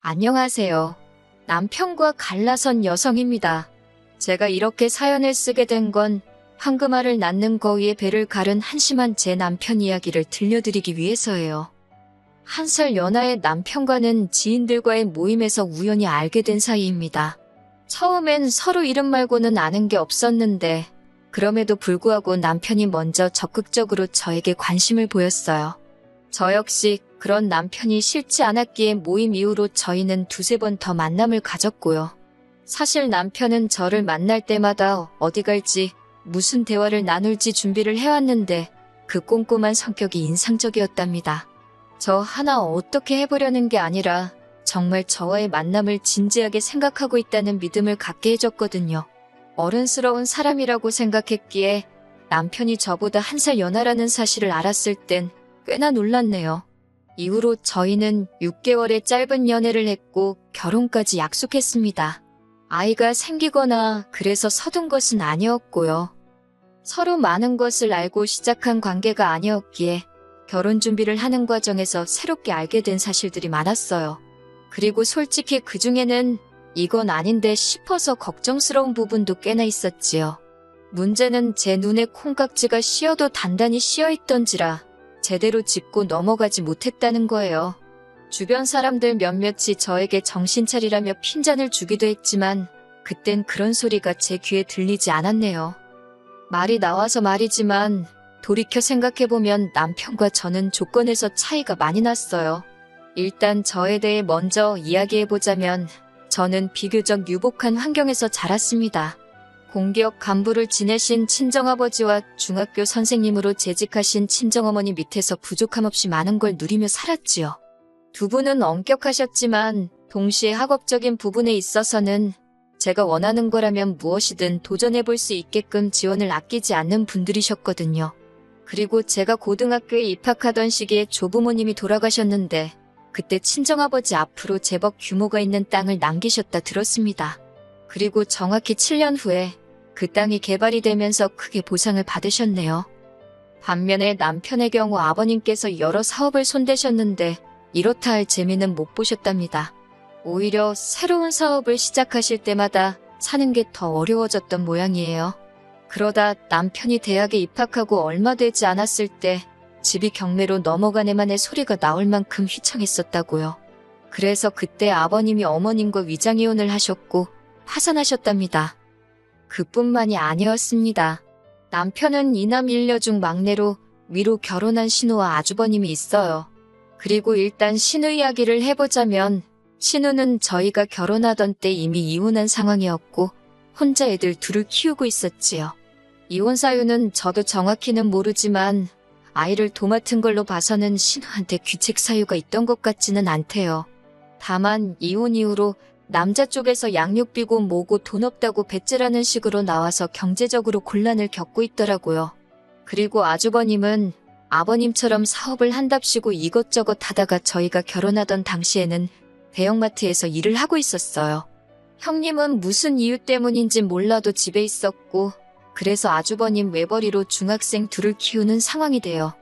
안녕하세요. 남편과 갈라선 여성입니다. 제가 이렇게 사연을 쓰게 된 건 황금알을 낳는 거위에 배를 가른 한심한 제 남편 이야기를 들려드리기 위해서예요. 1살 연하의 남편과는 지인들과의 모임에서 우연히 알게 된 사이입니다. 처음엔 서로 이름 말고는 아는 게 없었는데 그럼에도 불구하고 남편이 먼저 적극적으로 저에게 관심을 보였어요. 저 역시 그런 남편이 싫지 않았기에 모임 이후로 저희는 두세 번 더 만남을 가졌고요. 사실 남편은 저를 만날 때마다 어디 갈지 무슨 대화를 나눌지 준비를 해왔는데 그 꼼꼼한 성격이 인상적이었답니다. 저 하나 어떻게 해보려는 게 아니라 정말 저와의 만남을 진지하게 생각하고 있다는 믿음을 갖게 해줬거든요. 어른스러운 사람이라고 생각했기에 남편이 저보다 1살 연하라는 사실을 알았을 땐 꽤나 놀랐네요. 이후로 저희는 6개월의 짧은 연애를 했고 결혼까지 약속했습니다. 아이가 생기거나 그래서 서둔 것은 아니었고요. 서로 많은 것을 알고 시작한 관계가 아니었기에 결혼 준비를 하는 과정에서 새롭게 알게 된 사실들이 많았어요. 그리고 솔직히 그 중에는 이건 아닌데 싶어서 걱정스러운 부분도 꽤나 있었지요. 문제는 제 눈에 콩깍지가 씌어도 단단히 씌어있던지라 제대로 짚고 넘어가지 못했다는 거예요. 주변 사람들 몇몇이 저에게 정신 차리라며 핀잔을 주기도 했지만 그땐 그런 소리가 제 귀에 들리지 않았네요. 말이 나와서 말이지만 돌이켜 생각해보면 남편과 저는 조건에서 차이가 많이 났어요. 일단 저에 대해 먼저 이야기해보자면 저는 비교적 유복한 환경에서 자랐습니다. 공기업 간부를 지내신 친정아버지와 중학교 선생님으로 재직하신 친정어머니 밑에서 부족함 없이 많은 걸 누리며 살았지요. 두 분은 엄격하셨지만 동시에 학업적인 부분에 있어서는 제가 원하는 거라면 무엇이든 도전해볼 수 있게끔 지원을 아끼지 않는 분들이셨거든요. 그리고 제가 고등학교에 입학하던 시기에 조부모님이 돌아가셨는데 그때 친정아버지 앞으로 제법 규모가 있는 땅을 남기셨다 들었습니다. 그리고 정확히 7년 후에 그 땅이 개발이 되면서 크게 보상을 받으셨네요. 반면에 남편의 경우 아버님께서 여러 사업을 손대셨는데 이렇다 할 재미는 못 보셨답니다. 오히려 새로운 사업을 시작하실 때마다 사는 게 더 어려워졌던 모양이에요. 그러다 남편이 대학에 입학하고 얼마 되지 않았을 때 집이 경매로 넘어가네만의 소리가 나올 만큼 휘청했었다고요. 그래서 그때 아버님이 어머님과 위장이혼을 하셨고 파산하셨답니다. 그뿐만이 아니었습니다. 남편은 이남 일녀 중 막내로 위로 결혼한 신우와 아주버님이 있어요. 그리고 일단 신우 이야기를 해보자면 신우는 저희가 결혼하던 때 이미 이혼한 상황이었고 혼자 애들 둘을 키우고 있었지요. 이혼 사유는 저도 정확히는 모르지만 아이를 도맡은 걸로 봐서는 신우한테 귀책 사유가 있던 것 같지는 않대요. 다만 이혼 이후로 남자 쪽에서 양육비고 뭐고 돈 없다고 배째라는 식으로 나와서 경제적으로 곤란을 겪고 있더라고요. 그리고 아주버님은 아버님처럼 사업을 한답시고 이것저것 하다가 저희가 결혼하던 당시에는 대형마트에서 일을 하고 있었어요. 형님은 무슨 이유 때문인진 몰라도 집에 있었고 그래서 아주버님 외벌이로 중학생 둘을 키우는 상황이 돼요.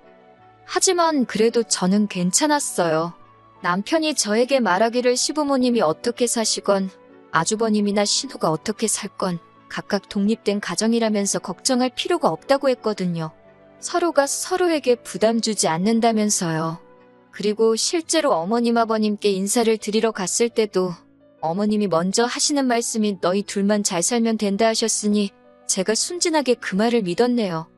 하지만 그래도 저는 괜찮았어요. 남편이 저에게 말하기를 시부모님이 어떻게 사시건 아주버님이나 신우가 어떻게 살건 각각 독립된 가정이라면서 걱정할 필요가 없다고 했거든요. 서로가 서로에게 부담 주지 않는다면서요. 그리고 실제로 어머님 아버님께 인사를 드리러 갔을 때도 어머님이 먼저 하시는 말씀이 너희 둘만 잘 살면 된다 하셨으니 제가 순진하게 그 말을 믿었네요.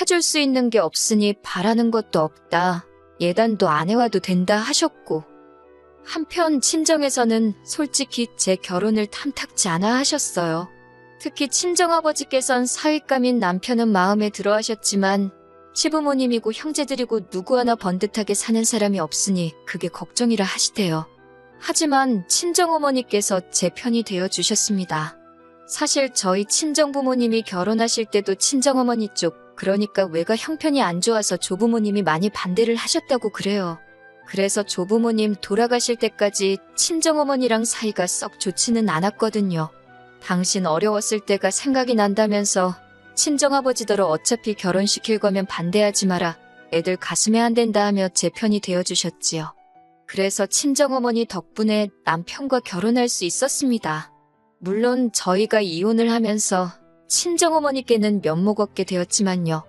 해줄 수 있는 게 없으니 바라는 것도 없다. 예단도 안 해와도 된다 하셨고 한편 친정에서는 솔직히 제 결혼을 탐탁지 않아 하셨어요. 특히 친정아버지께선 사윗감인 남편은 마음에 들어 하셨지만 시부모님이고 형제들이고 누구 하나 번듯하게 사는 사람이 없으니 그게 걱정이라 하시대요. 하지만 친정어머니께서 제 편이 되어주셨습니다. 사실 저희 친정부모님이 결혼하실 때도 친정어머니 쪽 그러니까 외가 형편이 안 좋아서 조부모님이 많이 반대를 하셨다고 그래요. 그래서 조부모님 돌아가실 때까지 친정어머니랑 사이가 썩 좋지는 않았거든요. 당신 어려웠을 때가 생각이 난다면서 친정아버지더러 어차피 결혼시킬 거면 반대하지 마라. 애들 가슴에 안 된다 하며 제 편이 되어주셨지요. 그래서 친정어머니 덕분에 남편과 결혼할 수 있었습니다. 물론 저희가 이혼을 하면서 친정어머니께는 면목 없게 되었지만요.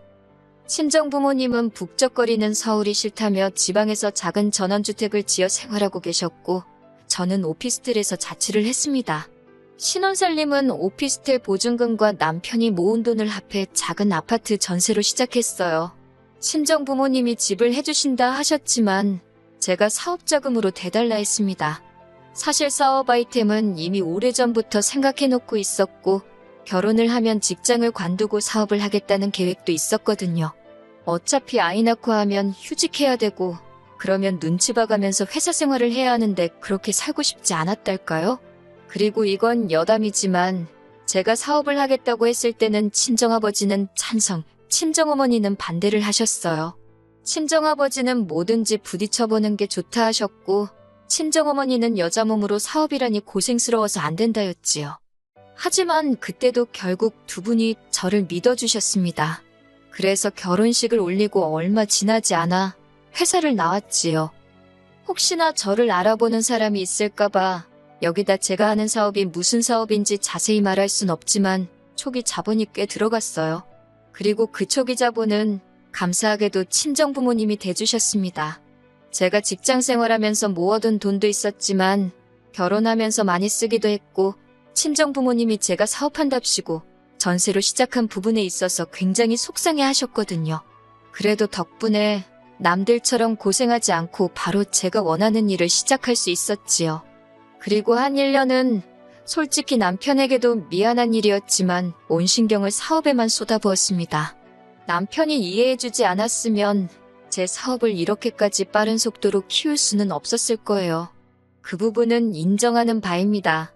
친정부모님은 북적거리는 서울이 싫다며 지방에서 작은 전원주택을 지어 생활하고 계셨고 저는 오피스텔에서 자취를 했습니다. 신혼살림은 오피스텔 보증금과 남편이 모은 돈을 합해 작은 아파트 전세로 시작했어요. 친정부모님이 집을 해주신다 하셨지만 제가 사업자금으로 대달라 했습니다. 사실 사업 아이템은 이미 오래전부터 생각해놓고 있었고 결혼을 하면 직장을 관두고 사업을 하겠다는 계획도 있었거든요. 어차피 아이 낳고 하면 휴직해야 되고 그러면 눈치 봐가면서 회사 생활을 해야 하는데 그렇게 살고 싶지 않았달까요? 그리고 이건 여담이지만 제가 사업을 하겠다고 했을 때는 친정아버지는 찬성, 친정어머니는 반대를 하셨어요. 친정아버지는 뭐든지 부딪혀보는 게 좋다 하셨고 친정어머니는 여자 몸으로 사업이라니 고생스러워서 안 된다였지요. 하지만 그때도 결국 두 분이 저를 믿어주셨습니다. 그래서 결혼식을 올리고 얼마 지나지 않아 회사를 나왔지요. 혹시나 저를 알아보는 사람이 있을까봐 여기다 제가 하는 사업이 무슨 사업인지 자세히 말할 순 없지만 초기 자본이 꽤 들어갔어요. 그리고 그 초기 자본은 감사하게도 친정부모님이 대주셨습니다. 제가 직장 생활하면서 모아둔 돈도 있었지만 결혼하면서 많이 쓰기도 했고 친정부모님이 제가 사업한답시고 전세로 시작한 부분에 있어서 굉장히 속상해 하셨거든요. 그래도 덕분에 남들처럼 고생하지 않고 바로 제가 원하는 일을 시작할 수 있었지요. 그리고 한 1년은 솔직히 남편에게도 미안한 일이었지만 온 신경을 사업에만 쏟아부었습니다. 남편이 이해해주지 않았으면 제 사업을 이렇게까지 빠른 속도로 키울 수는 없었을 거예요. 그 부분은 인정하는 바입니다.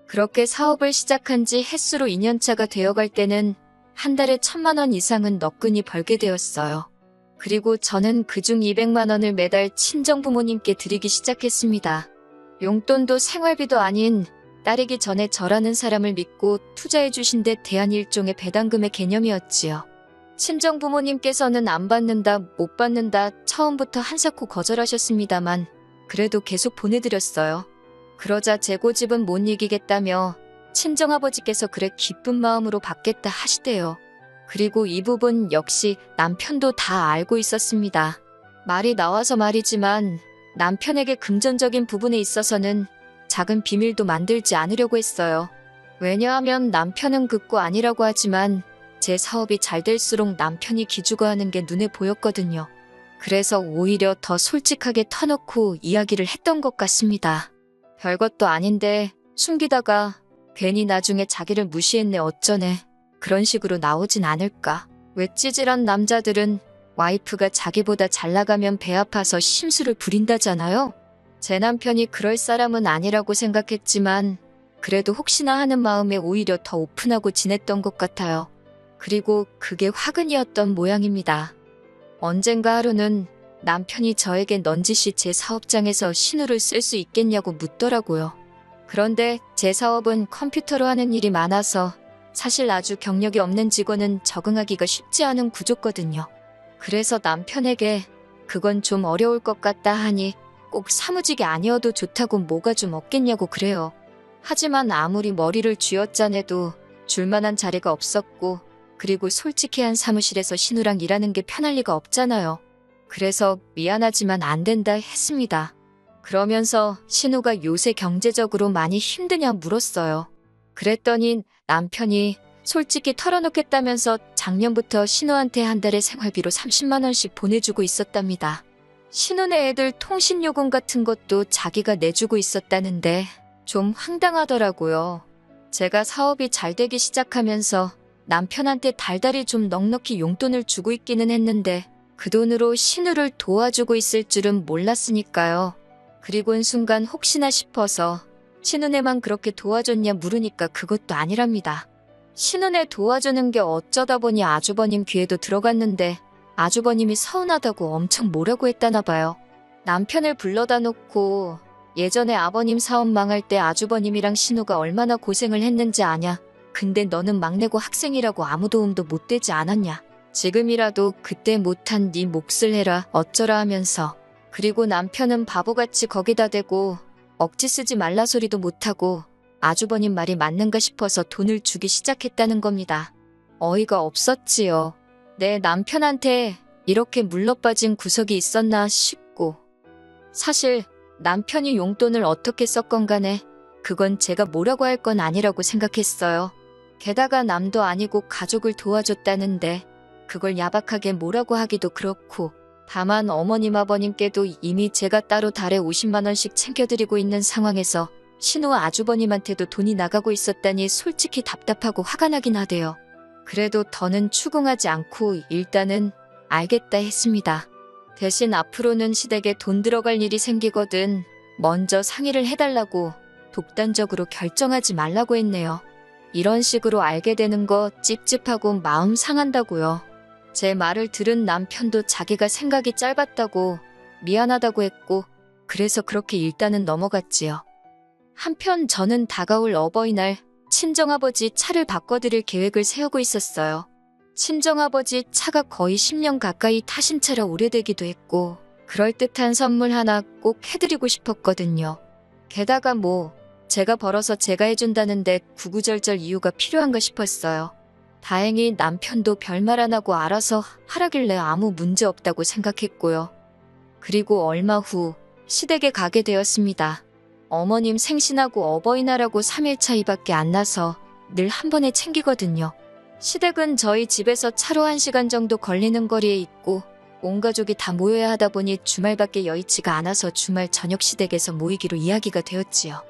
그렇게 사업을 시작한 지 햇수로 2년차가 되어갈 때는 한 달에 1,000만 원 이상은 너끈히 벌게 되었어요. 그리고 저는 그중 200만 원을 매달 친정부모님께 드리기 시작했습니다. 용돈도 생활비도 아닌 따르기 전에 저라는 사람을 믿고 투자해 주신 데 대한 일종의 배당금의 개념이었지요. 친정부모님께서는 안 받는다, 못 받는다 처음부터 한사코 거절하셨습니다만 그래도 계속 보내드렸어요. 그러자 제 고집은 못 이기겠다며 친정아버지께서 그래 기쁜 마음으로 받겠다 하시대요. 그리고 이 부분 역시 남편도 다 알고 있었습니다. 말이 나와서 말이지만 남편에게 금전적인 부분에 있어서는 작은 비밀도 만들지 않으려고 했어요. 왜냐하면 남편은 극구 아니라고 하지만 제 사업이 잘 될수록 남편이 기죽어하는 게 눈에 보였거든요. 그래서 오히려 더 솔직하게 터놓고 이야기를 했던 것 같습니다. 별것도 아닌데 숨기다가 괜히 나중에 자기를 무시했네 어쩌네 그런 식으로 나오진 않을까. 왜 찌질한 남자들은 와이프가 자기보다 잘 나가면 배 아파서 심술을 부린다잖아요. 제 남편이 그럴 사람은 아니라고 생각했지만 그래도 혹시나 하는 마음에 오히려 더 오픈하고 지냈던 것 같아요. 그리고 그게 화근이었던 모양입니다. 언젠가 하루는 남편이 저에게 넌지시 제 사업장에서 신호를 쓸 수 있겠냐고 묻더라고요. 그런데 제 사업은 컴퓨터로 하는 일이 많아서 사실 아주 경력이 없는 직원은 적응하기가 쉽지 않은 구조거든요. 그래서 남편에게 그건 좀 어려울 것 같다 하니 꼭 사무직이 아니어도 좋다고 뭐가 좀 없겠냐고 그래요. 하지만 아무리 머리를 쥐어짜내도 줄만한 자리가 없었고 그리고 솔직히 한 사무실에서 신우랑 일하는 게 편할 리가 없잖아요. 그래서 미안하지만 안 된다 했습니다. 그러면서 신우가 요새 경제적으로 많이 힘드냐 물었어요. 그랬더니 남편이 솔직히 털어놓겠다면서 작년부터 신우한테 한 달에 생활비로 30만 원씩 보내주고 있었답니다. 신우네 애들 통신요금 같은 것도 자기가 내주고 있었다는데 좀 황당하더라고요. 제가 사업이 잘 되기 시작하면서 남편한테 달달이 좀 넉넉히 용돈을 주고 있기는 했는데 그 돈으로 신우를 도와주고 있을 줄은 몰랐으니까요. 그리곤 순간 혹시나 싶어서 신우네만 그렇게 도와줬냐 물으니까 그것도 아니랍니다. 신우네 도와주는 게 어쩌다 보니 아주버님 귀에도 들어갔는데 아주버님이 서운하다고 엄청 뭐라고 했다나 봐요. 남편을 불러다 놓고 예전에 아버님 사업 망할 때 아주버님이랑 신우가 얼마나 고생을 했는지 아냐. 근데 너는 막내고 학생이라고 아무 도움도 못 되지 않았냐. 지금이라도 그때 못한 네 몫을 해라 어쩌라 하면서 그리고 남편은 바보같이 거기다 대고 억지 쓰지 말라 소리도 못하고 아주버님 말이 맞는가 싶어서 돈을 주기 시작했다는 겁니다. 어이가 없었지요. 내 남편한테 이렇게 물러빠진 구석이 있었나 싶고. 사실 남편이 용돈을 어떻게 썼건 간에 그건 제가 뭐라고 할 건 아니라고 생각했어요. 게다가 남도 아니고 가족을 도와줬다는데 그걸 야박하게 뭐라고 하기도 그렇고, 다만 어머님 아버님께도 이미 제가 따로 달에 50만 원씩 챙겨드리고 있는 상황에서 신우 아주버님한테도 돈이 나가고 있었다니 솔직히 답답하고 화가 나긴 하대요. 그래도 더는 추궁하지 않고 일단은 알겠다 했습니다. 대신 앞으로는 시댁에 돈 들어갈 일이 생기거든 먼저 상의를 해달라고 독단적으로 결정하지 말라고 했네요. 이런 식으로 알게 되는 거 찝찝하고 마음 상한다고요. 제 말을 들은 남편도 자기가 생각이 짧았다고 미안하다고 했고, 그래서 그렇게 일단은 넘어갔지요. 한편 저는 다가올 어버이날 친정아버지 차를 바꿔드릴 계획을 세우고 있었어요. 친정아버지 차가 거의 10년 가까이 타신 차라 오래되기도 했고 그럴듯한 선물 하나 꼭 해드리고 싶었거든요. 게다가 제가 벌어서 제가 해준다는데 구구절절 이유가 필요한가 싶었어요. 다행히 남편도 별말 안 하고 알아서 하라길래 아무 문제 없다고 생각했고요. 그리고 얼마 후 시댁에 가게 되었습니다. 어머님 생신하고 어버이날하고 3일 차이밖에 안 나서 늘 한 번에 챙기거든요. 시댁은 저희 집에서 차로 1시간 정도 걸리는 거리에 있고 온 가족이 다 모여야 하다 보니 주말밖에 여의치가 않아서 주말 저녁 시댁에서 모이기로 이야기가 되었지요.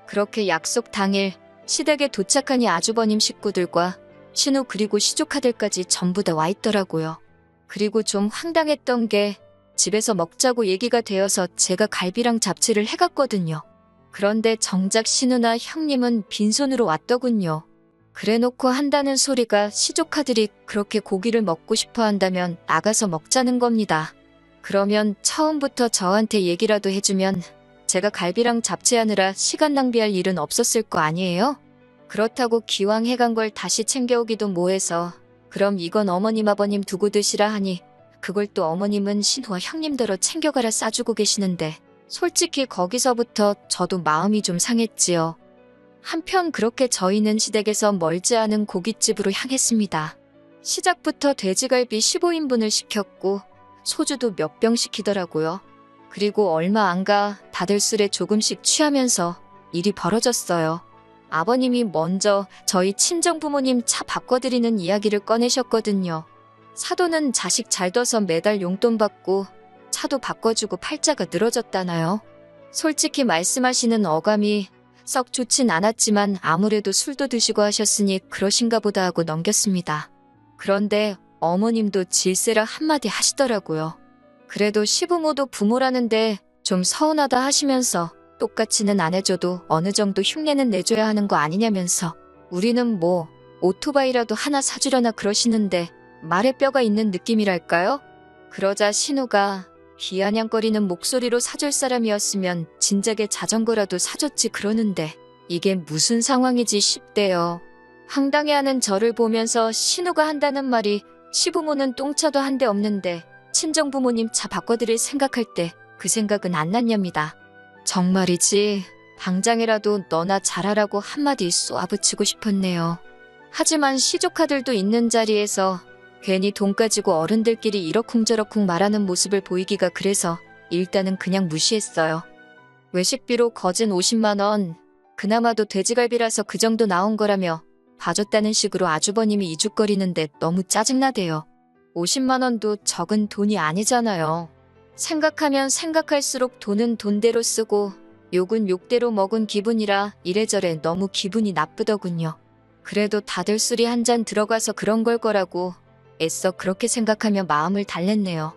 그렇게 약속 당일 시댁에 도착하니 아주버님 식구들과 신우 그리고 시조카들까지 전부 다 와 있더라고요. 그리고 좀 황당했던 게 집에서 먹자고 얘기가 되어서 제가 갈비랑 잡채를 해갔거든요. 그런데 정작 신우나 형님은 빈손으로 왔더군요. 그래놓고 한다는 소리가 시조카들이 그렇게 고기를 먹고 싶어 한다면 나가서 먹자는 겁니다. 그러면 처음부터 저한테 얘기라도 해주면 제가 갈비랑 잡채하느라 시간 낭비할 일은 없었을 거 아니에요? 그렇다고 기왕 해간 걸 다시 챙겨오기도 뭐해서 그럼 이건 어머님 아버님 두고 드시라 하니 그걸 또 어머님은 신우와 형님더러 챙겨가라 싸주고 계시는데 솔직히 거기서부터 저도 마음이 좀 상했지요. 한편 그렇게 저희는 시댁에서 멀지 않은 고깃집으로 향했습니다. 시작부터 돼지갈비 15인분을 시켰고 소주도 몇 병 시키더라고요. 그리고 얼마 안 가 다들 술에 조금씩 취하면서 일이 벌어졌어요. 아버님이 먼저 저희 친정부모님 차 바꿔드리는 이야기를 꺼내셨거든요. 사돈은 자식 잘 둬서 매달 용돈 받고 차도 바꿔주고 팔자가 늘어졌다나요. 솔직히 말씀하시는 어감이 썩 좋진 않았지만 아무래도 술도 드시고 하셨으니 그러신가 보다 하고 넘겼습니다. 그런데 어머님도 질세라 한마디 하시더라고요. 그래도 시부모도 부모라는데 좀 서운하다 하시면서 똑같이는 안 해줘도 어느 정도 흉내는 내줘야 하는 거 아니냐면서 우리는 오토바이라도 하나 사주려나 그러시는데 말에 뼈가 있는 느낌이랄까요? 그러자 신우가 비아냥거리는 목소리로 사줄 사람이었으면 진작에 자전거라도 사줬지 그러는데 이게 무슨 상황이지 싶대요. 황당해하는 저를 보면서 신우가 한다는 말이 시부모는 똥차도 한 대 없는데 친정부모님 차 바꿔드릴 생각할 때 그 생각은 안 났냐입니다. 정말이지 당장이라도 너나 잘하라고 한마디 쏘아붙이고 싶었네요. 하지만 시조카들도 있는 자리에서 괜히 돈 가지고 어른들끼리 이러쿵저러쿵 말하는 모습을 보이기가 그래서 일단은 그냥 무시했어요. 외식비로 거진 50만 원, 그나마도 돼지갈비라서 그 정도 나온 거라며 봐줬다는 식으로 아주버님이 이죽거리는데 너무 짜증나대요. 50만 원도 적은 돈이 아니잖아요. 생각하면 생각할수록 돈은 돈대로 쓰고 욕은 욕대로 먹은 기분이라 이래저래 너무 기분이 나쁘더군요. 그래도 다들 술이 한 잔 들어가서 그런 걸 거라고 애써 그렇게 생각하며 마음을 달랬네요.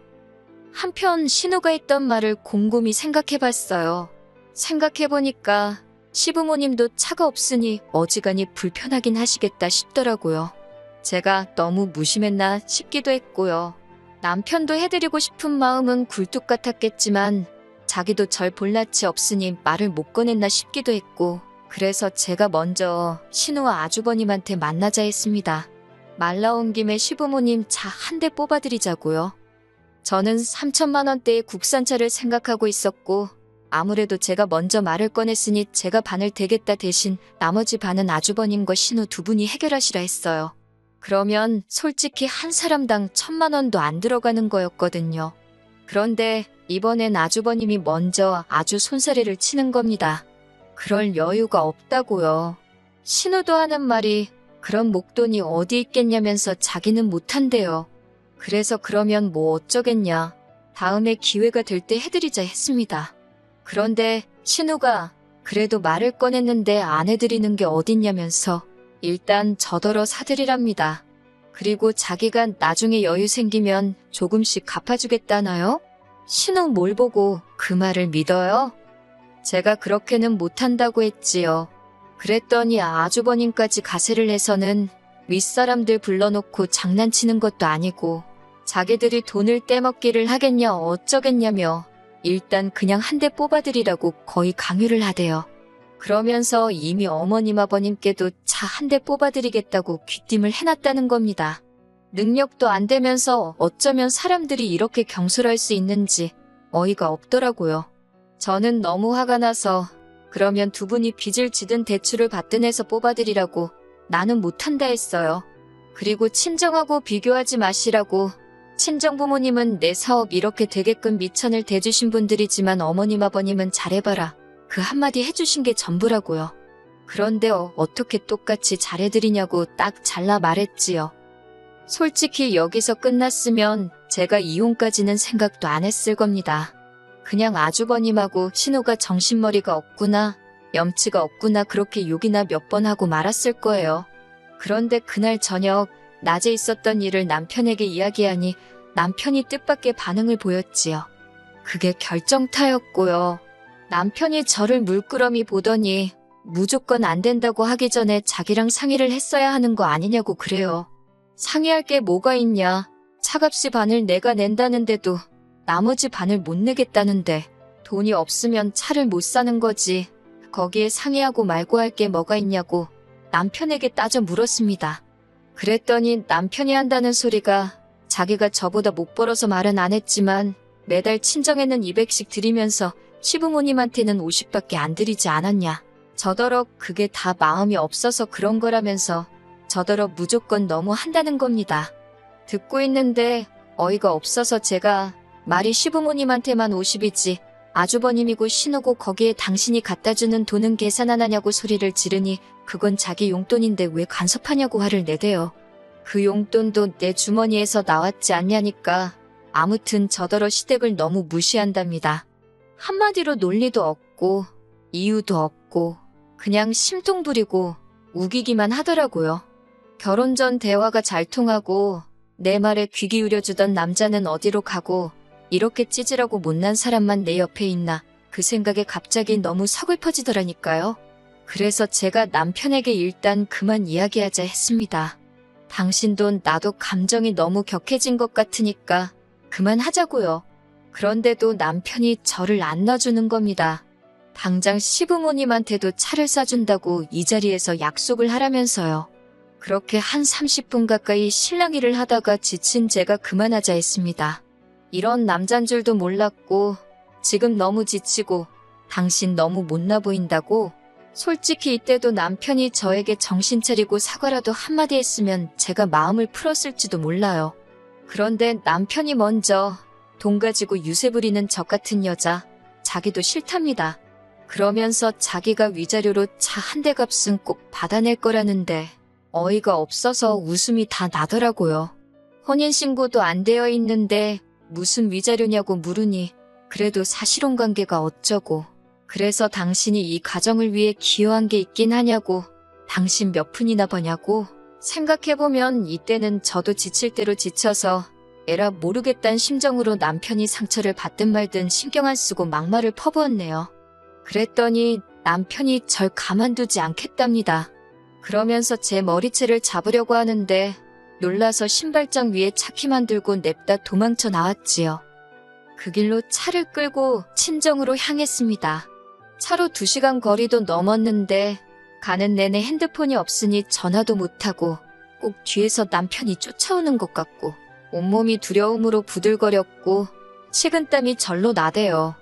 한편 신우가 했던 말을 곰곰이 생각해봤어요. 생각해보니까 시부모님도 차가 없으니 어지간히 불편하긴 하시겠다 싶더라고요. 제가 너무 무심했나 싶기도 했고요. 남편도 해드리고 싶은 마음은 굴뚝 같았겠지만 자기도 절 볼낯이 없으니 말을 못 꺼냈나 싶기도 했고 그래서 제가 먼저 신우와 아주버님한테 만나자 했습니다. 말 나온 김에 시부모님 차 한 대 뽑아드리자고요. 저는 3천만 원대의 국산차를 생각하고 있었고 아무래도 제가 먼저 말을 꺼냈으니 제가 반을 대겠다 대신 나머지 반은 아주버님과 신우 두 분이 해결하시라 했어요. 그러면 솔직히 한 사람당 1,000만 원도 안 들어가는 거였거든요. 그런데 이번엔 아주버님이 먼저 아주 손사래를 치는 겁니다. 그럴 여유가 없다고요. 신우도 하는 말이 그런 목돈이 어디 있겠냐면서 자기는 못한대요. 그래서 그러면 뭐 어쩌겠냐. 다음에 기회가 될 때 해드리자 했습니다. 그런데 신우가 그래도 말을 꺼냈는데 안 해드리는 게 어딨냐면서 일단 저더러 사드리랍니다. 그리고 자기가 나중에 여유 생기면 조금씩 갚아주겠다나요? 신우 뭘 보고 그 말을 믿어요? 제가 그렇게는 못한다고 했지요. 그랬더니 아주버님까지 가세를 해서는 윗사람들 불러놓고 장난치는 것도 아니고 자기들이 돈을 떼먹기를 하겠냐 어쩌겠냐며 일단 그냥 한 대 뽑아드리라고 거의 강요를 하대요. 그러면서 이미 어머님 아버님께도 차 한 대 뽑아드리겠다고 귀띔을 해놨다는 겁니다. 능력도 안 되면서 어쩌면 사람들이 이렇게 경솔할 수 있는지 어이가 없더라고요. 저는 너무 화가 나서 그러면 두 분이 빚을 지든 대출을 받든 해서 뽑아드리라고 나는 못한다 했어요. 그리고 친정하고 비교하지 마시라고. 친정부모님은 내 사업 이렇게 되게끔 미천을 대주신 분들이지만 어머님 아버님은 잘해봐라. 그 한마디 해주신 게 전부라고요. 그런데 어떻게 똑같이 잘해드리냐고 딱 잘라 말했지요. 솔직히 여기서 끝났으면 제가 이혼까지는 생각도 안 했을 겁니다. 그냥 아주버님하고 신우가 정신머리가 없구나, 염치가 없구나 그렇게 욕이나 몇 번 하고 말았을 거예요. 그런데 그날 저녁 낮에 있었던 일을 남편에게 이야기하니 남편이 뜻밖의 반응을 보였지요. 그게 결정타였고요. 남편이 저를 물끄러미 보더니 무조건 안 된다고 하기 전에 자기랑 상의를 했어야 하는 거 아니냐고 그래요. 상의할 게 뭐가 있냐. 차값이 반을 내가 낸다는데도 나머지 반을 못 내겠다는데 돈이 없으면 차를 못 사는 거지. 거기에 상의하고 말고 할 게 뭐가 있냐고 남편에게 따져 물었습니다. 그랬더니 남편이 한다는 소리가 자기가 저보다 못 벌어서 말은 안 했지만 매달 친정에는 200씩 드리면서 시부모님한테는 50밖에 안 드리지 않았냐. 저더러 그게 다 마음이 없어서 그런 거라면서 저더러 무조건 너무 한다는 겁니다. 듣고 있는데 어이가 없어서 제가 말이 시부모님한테만 50이지 아주버님이고 신우고 거기에 당신이 갖다주는 돈은 계산 안 하냐고 소리를 지르니 그건 자기 용돈인데 왜 간섭하냐고 화를 내대요. 그 용돈도 내 주머니에서 나왔지 않냐니까. 아무튼 저더러 시댁을 너무 무시한답니다. 한마디로 논리도 없고 이유도 없고 그냥 심통 부리고 우기기만 하더라고요. 결혼 전 대화가 잘 통하고 내 말에 귀 기울여주던 남자는 어디로 가고 이렇게 찌질하고 못난 사람만 내 옆에 있나 그 생각에 갑자기 너무 서글퍼지더라니까요. 그래서 제가 남편에게 일단 그만 이야기하자 했습니다. 당신도 나도 감정이 너무 격해진 것 같으니까 그만하자고요. 그런데도 남편이 저를 안 놔주는 겁니다. 당장 시부모님한테도 차를 사준다고 이 자리에서 약속을 하라면서요. 그렇게 한 30분 가까이 실랑이를 하다가 지친 제가 그만하자 했습니다. 이런 남잔 줄도 몰랐고 지금 너무 지치고 당신 너무 못나 보인다고. 솔직히 이때도 남편이 저에게 정신 차리고 사과라도 한마디 했으면 제가 마음을 풀었을지도 몰라요. 그런데 남편이 먼저 돈 가지고 유세 부리는 적 같은 여자 자기도 싫답니다. 그러면서 자기가 위자료로 차 한 대 값은 꼭 받아낼 거라는데 어이가 없어서 웃음이 다 나더라고요. 혼인신고도 안 되어 있는데 무슨 위자료냐고 물으니 그래도 사실혼 관계가 어쩌고 그래서 당신이 이 가정을 위해 기여한 게 있긴 하냐고 당신 몇 푼이나 버냐고. 생각해보면 이때는 저도 지칠 대로 지쳐서 에라 모르겠다는 심정으로 남편이 상처를 받든 말든 신경 안 쓰고 막말을 퍼부었네요. 그랬더니 남편이 절 가만두지 않겠답니다. 그러면서 제 머리채를 잡으려고 하는데 놀라서 신발장 위에 차키만 들고 냅다 도망쳐 나왔지요. 그 길로 차를 끌고 친정으로 향했습니다. 차로 2시간 거리도 넘었는데 가는 내내 핸드폰이 없으니 전화도 못하고 꼭 뒤에서 남편이 쫓아오는 것 같고 온몸이 두려움으로 부들거렸고 식은땀이 절로 나대요.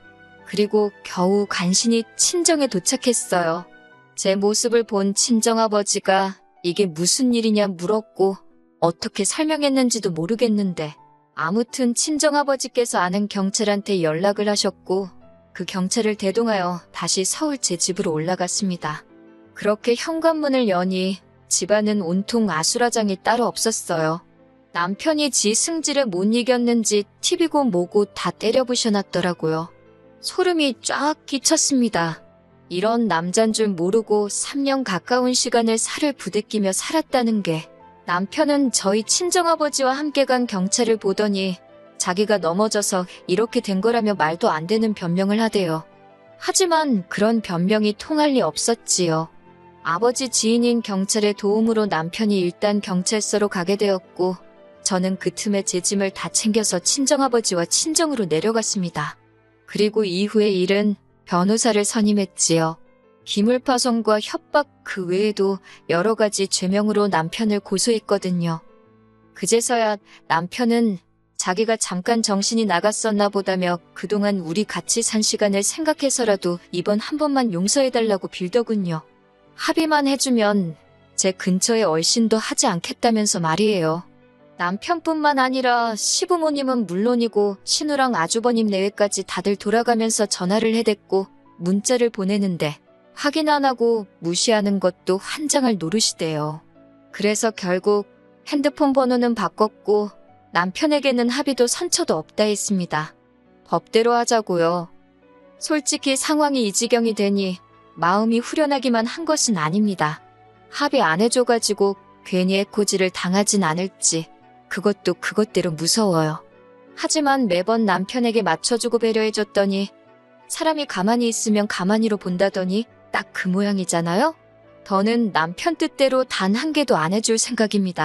그리고 겨우 간신히 친정에 도착했어요. 제 모습을 본 친정아버지가 이게 무슨 일이냐 물었고 어떻게 설명했는지도 모르겠는데 아무튼 친정아버지께서 아는 경찰한테 연락을 하셨고 그 경찰을 대동하여 다시 서울 제 집으로 올라갔습니다. 그렇게 현관문을 여니 집안은 온통 아수라장이 따로 없었어요. 남편이 지 승질에 못 이겼는지 TV고 뭐고 다 때려 부셔놨더라고요. 소름이 쫙 끼쳤습니다. 이런 남잔 줄 모르고 3년 가까운 시간을 살을 부대끼며 살았다는 게 남편은 저희 친정아버지와 함께 간 경찰을 보더니 자기가 넘어져서 이렇게 된 거라며 말도 안 되는 변명을 하대요. 하지만 그런 변명이 통할 리 없었지요. 아버지 지인인 경찰의 도움으로 남편이 일단 경찰서로 가게 되었고 저는 그 틈에 제 짐을 다 챙겨서 친정아버지와 친정으로 내려갔습니다. 그리고 이후의 일은 변호사를 선임했지요. 기물파손과 협박 그 외에도 여러 가지 죄명으로 남편을 고소했거든요. 그제서야 남편은 자기가 잠깐 정신이 나갔었나 보다며 그동안 우리 같이 산 시간을 생각해서라도 이번 한 번만 용서해달라고 빌더군요. 합의만 해주면 제 근처에 얼씬도 하지 않겠다면서 말이에요. 남편뿐만 아니라 시부모님은 물론이고 신우랑 아주버님 내외까지 다들 돌아가면서 전화를 해댔고 문자를 보내는데 확인 안 하고 무시하는 것도 환장할 노릇이대요. 그래서 결국 핸드폰 번호는 바꿨고 남편에게는 합의도 선처도 없다 했습니다. 법대로 하자고요. 솔직히 상황이 이 지경이 되니 마음이 후련하기만 한 것은 아닙니다. 합의 안 해줘가지고 괜히 해코지를 당하진 않을지 그것도 그것대로 무서워요. 하지만 매번 남편에게 맞춰주고 배려해줬더니 사람이 가만히 있으면 가만히로 본다더니 딱 그 모양이잖아요? 더는 남편 뜻대로 단 한 개도 안 해줄 생각입니다.